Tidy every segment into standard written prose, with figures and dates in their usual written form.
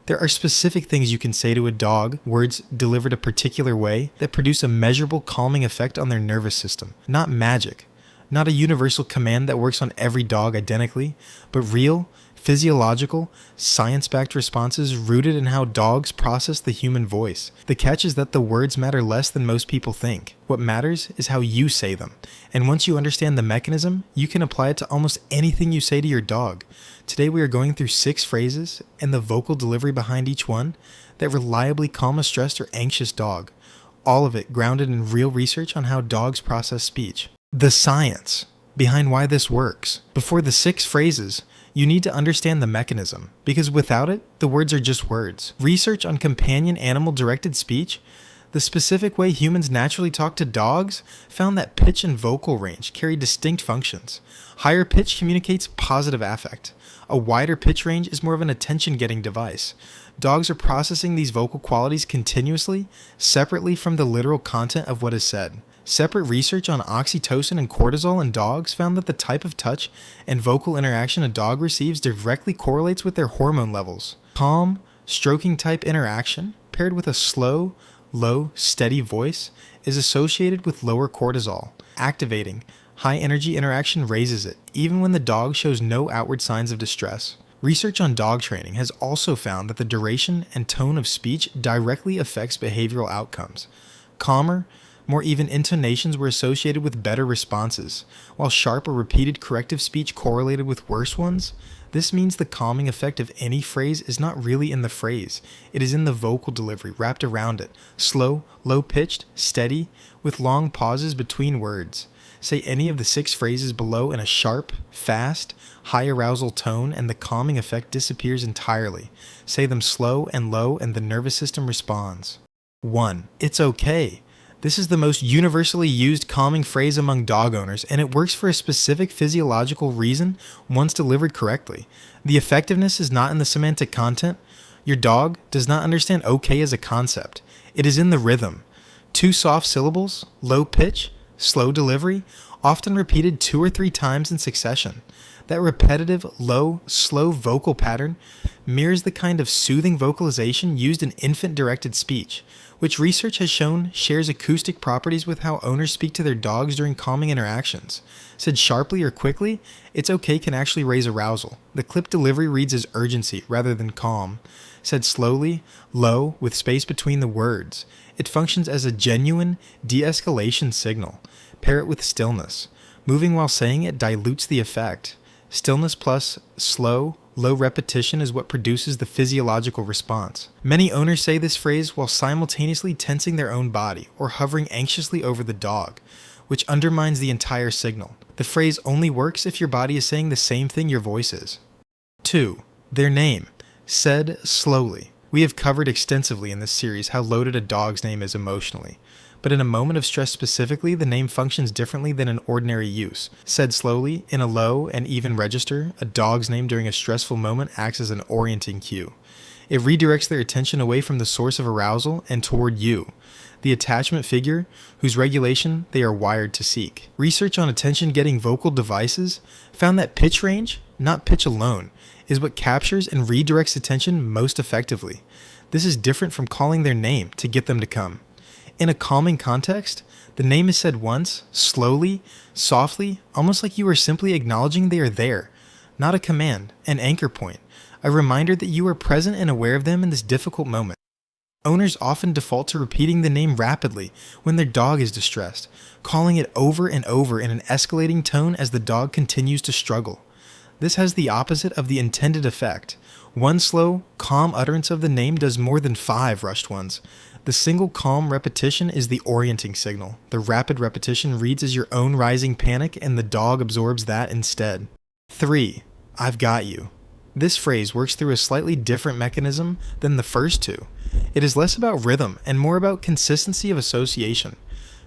There are specific things you can say to a dog, words delivered a particular way, that produce a measurable calming effect on their nervous system. Not magic, not a universal command that works on every dog identically, but real, physiological, science-backed responses rooted in how dogs process the human voice. The catch is that the words matter less than most people think. What matters is how you say them. And once you understand the mechanism, you can apply it to almost anything you say to your dog. Today we are going through 6 phrases and the vocal delivery behind each one that reliably calm a stressed or anxious dog. All of it grounded in real research on how dogs process speech. The science behind why this works. Before the 6 phrases, you need to understand the mechanism, because without it, the words are just words. Research on companion animal-directed speech, the specific way humans naturally talk to dogs, found that pitch and vocal range carry distinct functions. Higher pitch communicates positive affect. A wider pitch range is more of an attention-getting device. Dogs are processing these vocal qualities continuously, separately from the literal content of what is said. Separate research on oxytocin and cortisol in dogs found that the type of touch and vocal interaction a dog receives directly correlates with their hormone levels. Calm, stroking type interaction, paired with a slow, low, steady voice, is associated with lower cortisol. Activating, high energy interaction raises it, even when the dog shows no outward signs of distress. Research on dog training has also found that the duration and tone of speech directly affects behavioral outcomes. Calmer, more even intonations were associated with better responses, while sharp or repeated corrective speech correlated with worse ones. This means the calming effect of any phrase is not really in the phrase, it is in the vocal delivery wrapped around it, slow, low-pitched, steady, with long pauses between words. Say any of the 6 phrases below in a sharp, fast, high arousal tone and the calming effect disappears entirely. Say them slow and low and the nervous system responds. 1. It's okay. This is the most universally used calming phrase among dog owners, and it works for a specific physiological reason once delivered correctly. The effectiveness is not in the semantic content. Your dog does not understand okay as a concept. It is in the rhythm. 2 soft syllables, low pitch, slow delivery, often repeated 2 or 3 times in succession. That repetitive, low, slow vocal pattern mirrors the kind of soothing vocalization used in infant-directed speech, which research has shown shares acoustic properties with how owners speak to their dogs during calming interactions. Said sharply or quickly, it's okay can actually raise arousal. The clip delivery reads as urgency rather than calm. Said slowly, low, with space between the words, it functions as a genuine de-escalation signal. Pair it with stillness. Moving while saying it dilutes the effect. Stillness plus slow, low repetition is what produces the physiological response. Many owners say this phrase while simultaneously tensing their own body or hovering anxiously over the dog, which undermines the entire signal. The phrase only works if your body is saying the same thing your voice is. 2. Their name, said slowly. We have covered extensively in this series how loaded a dog's name is emotionally. But in a moment of stress specifically, the name functions differently than in ordinary use. Said slowly, in a low and even register, a dog's name during a stressful moment acts as an orienting cue. It redirects their attention away from the source of arousal and toward you, the attachment figure whose regulation they are wired to seek. Research on attention-getting vocal devices found that pitch range, not pitch alone, is what captures and redirects attention most effectively. This is different from calling their name to get them to come. In a calming context, the name is said once, slowly, softly, almost like you are simply acknowledging they are there, not a command, an anchor point, a reminder that you are present and aware of them in this difficult moment. Owners often default to repeating the name rapidly when their dog is distressed, calling it over and over in an escalating tone as the dog continues to struggle. This has the opposite of the intended effect. One slow, calm utterance of the name does more than 5 rushed ones. The single calm repetition is the orienting signal. The rapid repetition reads as your own rising panic and the dog absorbs that instead. 3. I've got you. This phrase works through a slightly different mechanism than the first 2. It is less about rhythm and more about consistency of association.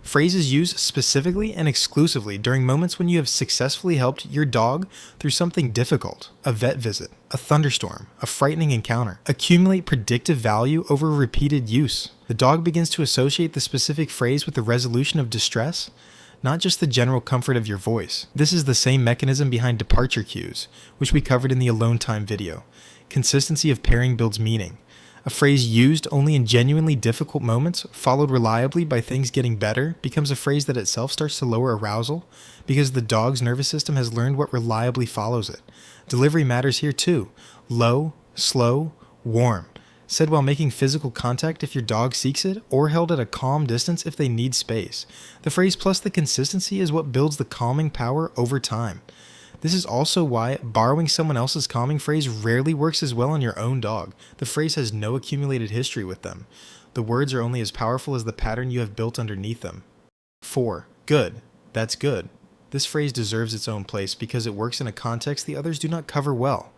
Phrases used specifically and exclusively during moments when you have successfully helped your dog through something difficult, a vet visit, a thunderstorm, a frightening encounter, accumulate predictive value over repeated use. The dog begins to associate the specific phrase with the resolution of distress, not just the general comfort of your voice. This is the same mechanism behind departure cues, which we covered in the alone time video. Consistency of pairing builds meaning. A phrase used only in genuinely difficult moments, followed reliably by things getting better, becomes a phrase that itself starts to lower arousal because the dog's nervous system has learned what reliably follows it. Delivery matters here too. Low, slow, warm. Said while making physical contact if your dog seeks it, or held at a calm distance if they need space. The phrase plus the consistency is what builds the calming power over time. This is also why borrowing someone else's calming phrase rarely works as well on your own dog. The phrase has no accumulated history with them. The words are only as powerful as the pattern you have built underneath them. 4. Good. That's good. This phrase deserves its own place because it works in a context the others do not cover well.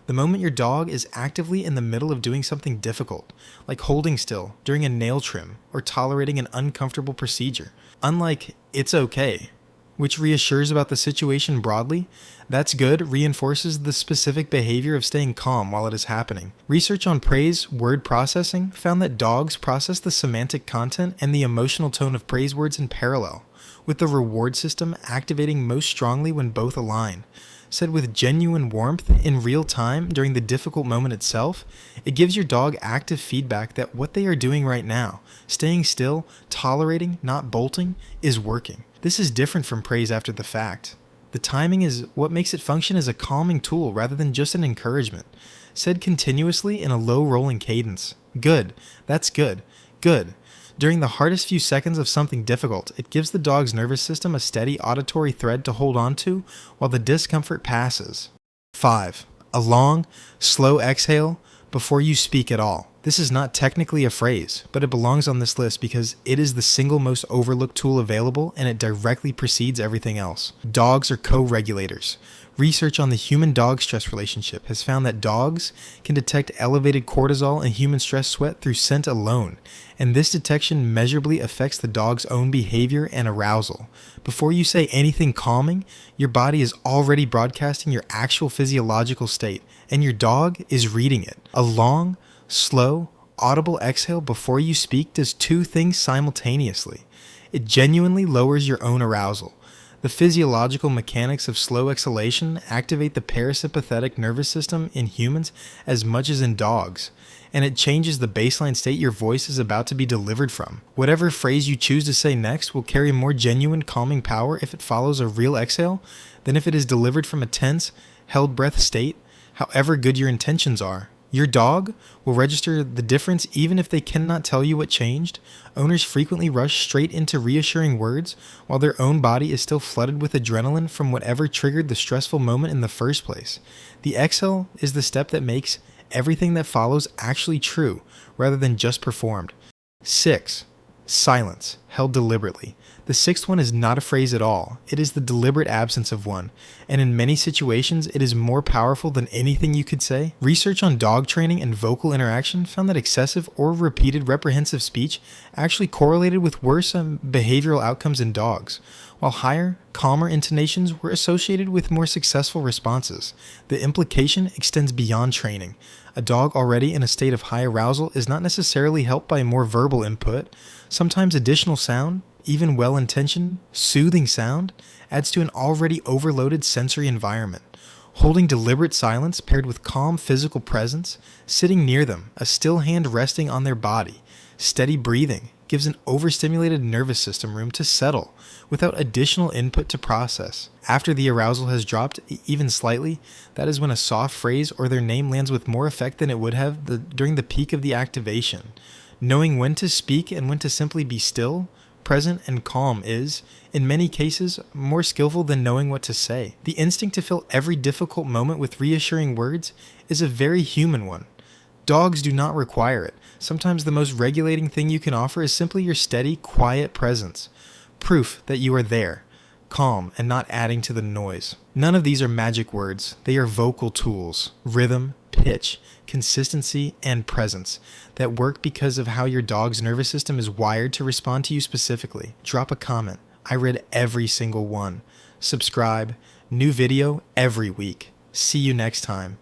The moment your dog is actively in the middle of doing something difficult, like holding still during a nail trim or tolerating an uncomfortable procedure, unlike "it's okay," which reassures about the situation broadly, "that's good" reinforces the specific behavior of staying calm while it is happening. Research on praise word processing found that dogs process the semantic content and the emotional tone of praise words in parallel, with the reward system activating most strongly when both align. Said with genuine warmth in real time during the difficult moment itself, it gives your dog active feedback that what they are doing right now, staying still, tolerating, not bolting, is working. This is different from praise after the fact. The timing is what makes it function as a calming tool rather than just an encouragement. Said continuously in a low rolling cadence. Good. That's good. Good. During the hardest few seconds of something difficult, it gives the dog's nervous system a steady auditory thread to hold on to while the discomfort passes. 5. A long, slow exhale before you speak at all. This is not technically a phrase, but it belongs on this list because it is the single most overlooked tool available and it directly precedes everything else. Dogs are co-regulators. Research on the human-dog stress relationship has found that dogs can detect elevated cortisol and human stress sweat through scent alone, and this detection measurably affects the dog's own behavior and arousal. Before you say anything calming, your body is already broadcasting your actual physiological state, and your dog is reading it. A long, slow, audible exhale before you speak does two things simultaneously. It genuinely lowers your own arousal. The physiological mechanics of slow exhalation activate the parasympathetic nervous system in humans as much as in dogs, and it changes the baseline state your voice is about to be delivered from. Whatever phrase you choose to say next will carry more genuine calming power if it follows a real exhale than if it is delivered from a tense, held breath state, however good your intentions are. Your dog will register the difference even if they cannot tell you what changed. Owners frequently rush straight into reassuring words while their own body is still flooded with adrenaline from whatever triggered the stressful moment in the first place. The exhale is the step that makes everything that follows actually true rather than just performed. 6. Silence, held deliberately. The sixth one is not a phrase at all. It is the deliberate absence of one, and in many situations, it is more powerful than anything you could say. Research on dog training and vocal interaction found that excessive or repeated reprehensive speech actually correlated with worse behavioral outcomes in dogs, while higher, calmer intonations were associated with more successful responses. The implication extends beyond training. A dog already in a state of high arousal is not necessarily helped by more verbal input. Sometimes additional sound, even well-intentioned, soothing sound, adds to an already overloaded sensory environment. Holding deliberate silence paired with calm physical presence, sitting near them, a still hand resting on their body, steady breathing, gives an overstimulated nervous system room to settle without additional input to process. After the arousal has dropped even slightly, that is when a soft phrase or their name lands with more effect than it would have during the peak of the activation. Knowing when to speak and when to simply be still, present, and calm is, in many cases, more skillful than knowing what to say. The instinct to fill every difficult moment with reassuring words is a very human one. Dogs do not require it. Sometimes the most regulating thing you can offer is simply your steady, quiet presence. Proof that you are there, calm, and not adding to the noise. None of these are magic words. They are vocal tools, rhythm, pitch, consistency, and presence that work because of how your dog's nervous system is wired to respond to you specifically. Drop a comment. I read every single one. Subscribe. New video every week. See you next time.